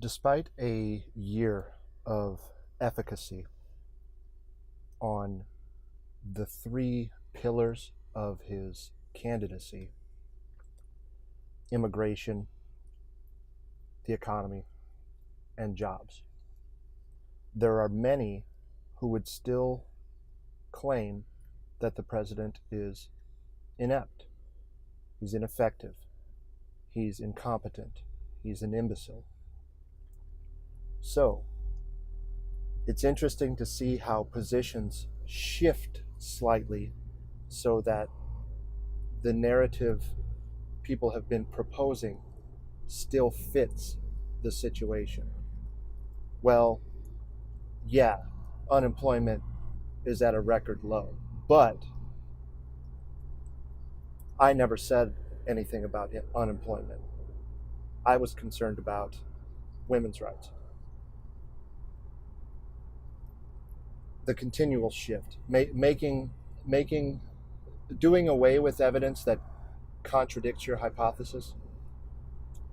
Despite a year of efficacy on the three pillars of his candidacy: immigration, the economy, and jobs, there are many who would still claim that the president is inept, he's ineffective, he's incompetent, he's an imbecile. So, it's interesting to see how positions shift slightly so that the narrative people have been proposing still fits the situation. Well, yeah, unemployment is at a record low, but I never said anything about unemployment. I was concerned about women's rights. The continual shift, doing away with evidence that contradicts your hypothesis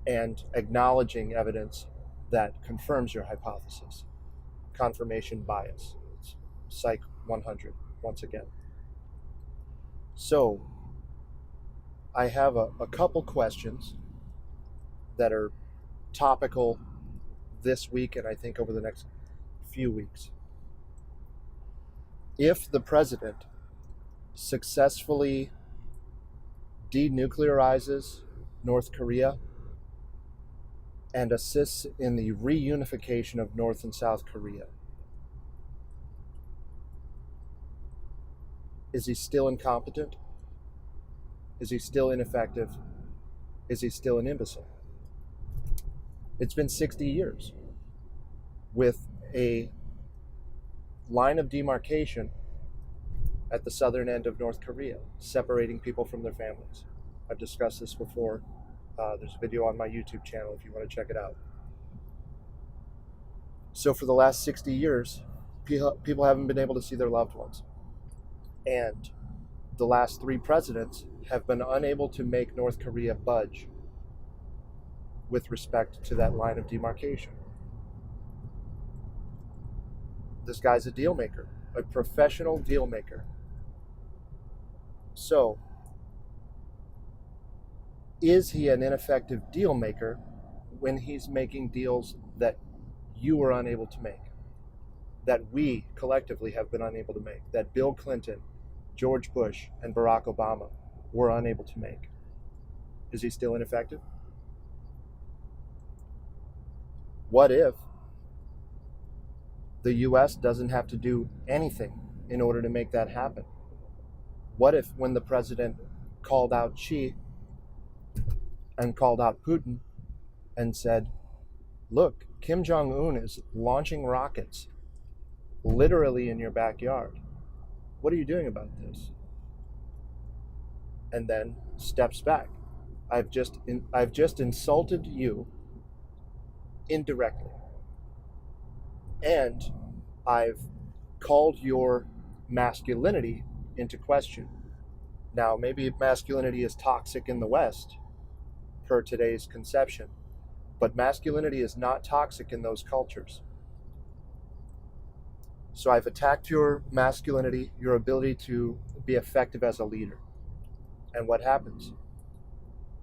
and acknowledging evidence that confirms your hypothesis. Confirmation bias. It's Psych 100, once again. So, I have a couple questions that are topical this week and I think over the next few weeks. If the president successfully denuclearizes North Korea and assists in the reunification of North and South Korea, is he still incompetent? Is he still ineffective? Is he still an imbecile? It's been 60 years with a line of demarcation at the southern end of North Korea, separating people from their families. I've discussed this before. There's a video on my YouTube channel if you want to check it out. So for the last 60 years, people haven't been able to see their loved ones. And the last three presidents have been unable to make North Korea budge with respect to that line of demarcation. This guy's a deal maker, a professional deal maker. So, is he an ineffective deal maker when he's making deals that you were unable to make, that we collectively have been unable to make, that Bill Clinton, George Bush, and Barack Obama were unable to make? Is he still ineffective? What if the U.S. doesn't have to do anything in order to make that happen? What if when the president called out Xi and called out Putin and said, look, Kim Jong-un is launching rockets literally in your backyard. What are you doing about this? And then steps back. I've just insulted you indirectly. And I've called your masculinity into question. Now, maybe masculinity is toxic in the West, per today's conception, but masculinity is not toxic in those cultures. So I've attacked your masculinity, your ability to be effective as a leader. And what happens?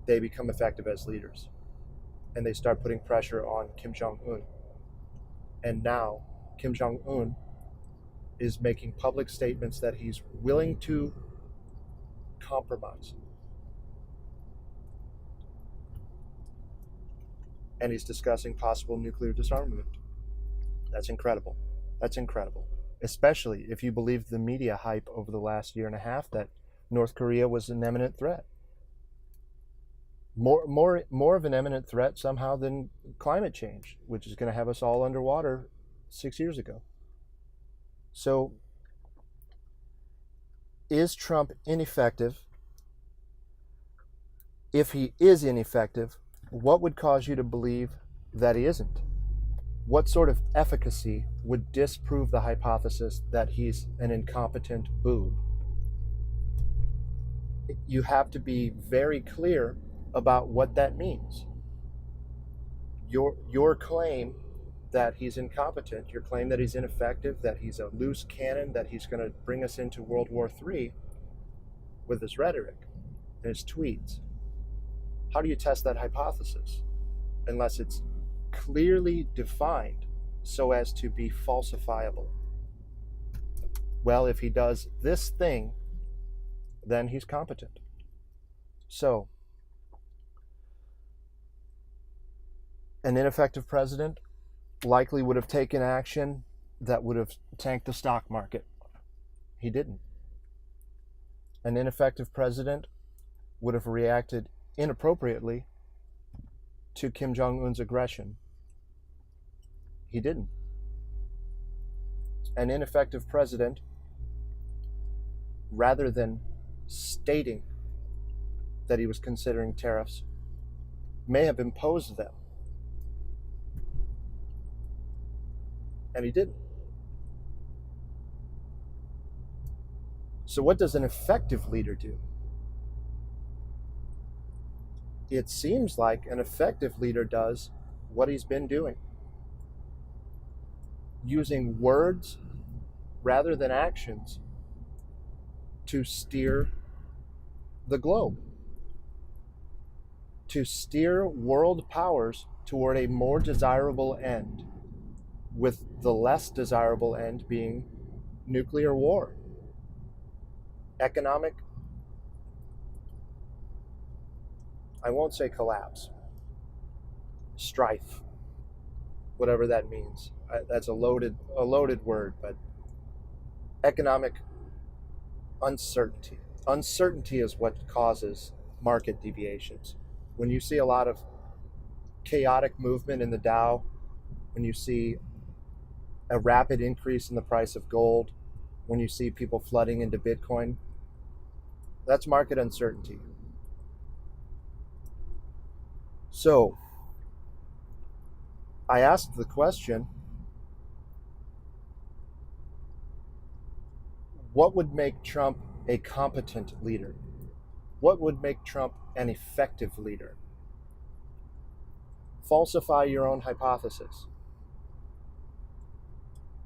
They become effective as leaders. And they start putting pressure on Kim Jong-un. And now Kim Jong-un is making public statements that he's willing to compromise. And he's discussing possible nuclear disarmament. That's incredible. That's incredible. Especially if you believe the media hype over the last year and a half that North Korea was an imminent threat. More of an imminent threat somehow than climate change, which is going to have us all underwater 6 years ago. So, is Trump ineffective? If he is ineffective, what would cause you to believe that he isn't? What sort of efficacy would disprove the hypothesis that he's an incompetent boob? You have to be very clear about what that means. your claim that he's incompetent, your claim that he's ineffective, that he's a loose cannon, that he's going to bring us into World War III with his rhetoric and his tweets. How do you test that hypothesis unless it's clearly defined so as to be falsifiable? Well, if he does this thing, then he's competent. So, an ineffective president likely would have taken action that would have tanked the stock market. He didn't. An ineffective president would have reacted inappropriately to Kim Jong-un's aggression. He didn't. An ineffective president, rather than stating that he was considering tariffs, may have imposed them. And he didn't. So what does an effective leader do? It seems like an effective leader does what he's been doing, using words rather than actions to steer the globe, to steer world powers toward a more desirable end, with the less desirable end being nuclear war, economic, I won't say collapse, strife, whatever that means. That's a loaded word, but economic uncertainty. Uncertainty is what causes market deviations. When you see a lot of chaotic movement in the Dow, when you see a rapid increase in the price of gold, when you see people flooding into Bitcoin, that's market uncertainty. So, I asked the question, what would make Trump a competent leader? What would make Trump an effective leader? Falsify your own hypothesis.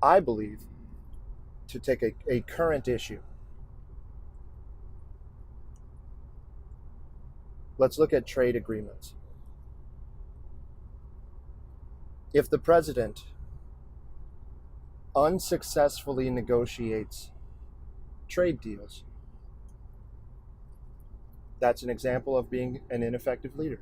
I believe, to take a current issue, let's look at trade agreements. If the president unsuccessfully negotiates trade deals, that's an example of being an ineffective leader.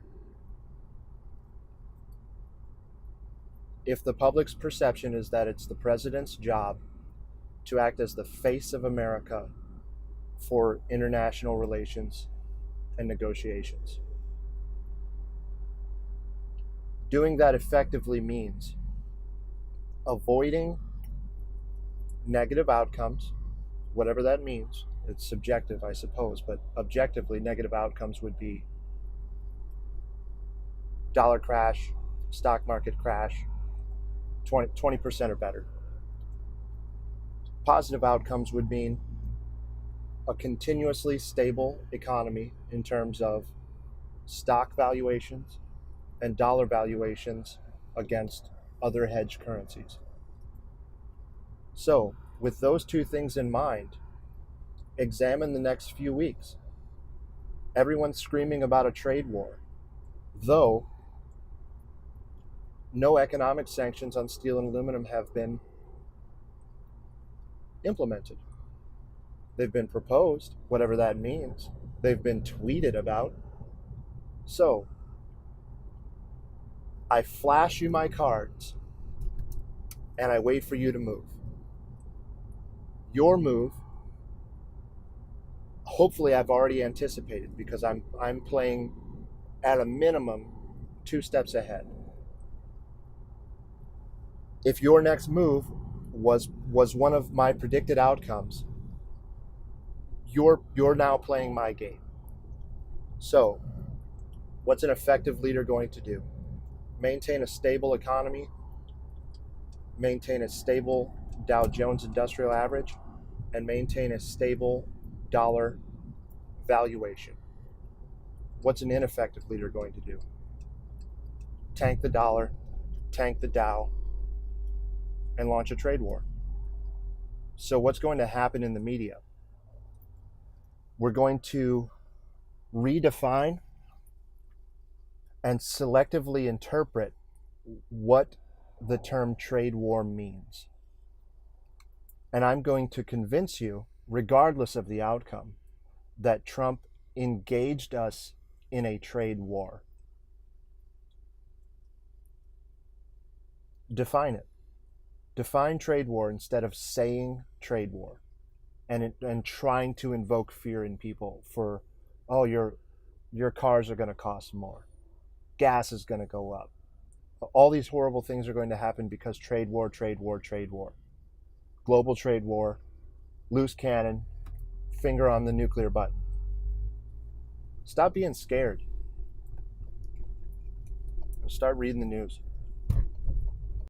If the public's perception is that it's the president's job to act as the face of America for international relations and negotiations, doing that effectively means avoiding negative outcomes, whatever that means. It's subjective, I suppose, but objectively, negative outcomes would be dollar crash, stock market crash, 20% or better. Positive outcomes would mean a continuously stable economy in terms of stock valuations and dollar valuations against other hedge currencies. So, with those two things in mind, examine the next few weeks. Everyone's screaming about a trade war, though no economic sanctions on steel and aluminum have been implemented. They've been proposed, whatever that means. They've been tweeted about. So, I flash you my cards and I wait for you to move. Your move, hopefully I've already anticipated, because I'm playing at a minimum 2 steps ahead. If your next move was one of my predicted outcomes, you're now playing my game. So, what's an effective leader going to do? Maintain a stable economy, maintain a stable Dow Jones Industrial Average, and maintain a stable dollar valuation. What's an ineffective leader going to do? tank the dollar, tank the Dow, and launch a trade war. So what's going to happen in the media? We're going to redefine and selectively interpret what the term trade war means. And I'm going to convince you, regardless of the outcome, that Trump engaged us in a trade war. Define it. Define trade war instead of saying trade war and trying to invoke fear in people for, oh, your cars are going to cost more. Gas is going to go up. All these horrible things are going to happen because trade war, trade war, trade war. Global trade war, loose cannon, finger on the nuclear button. Stop being scared. Start reading the news.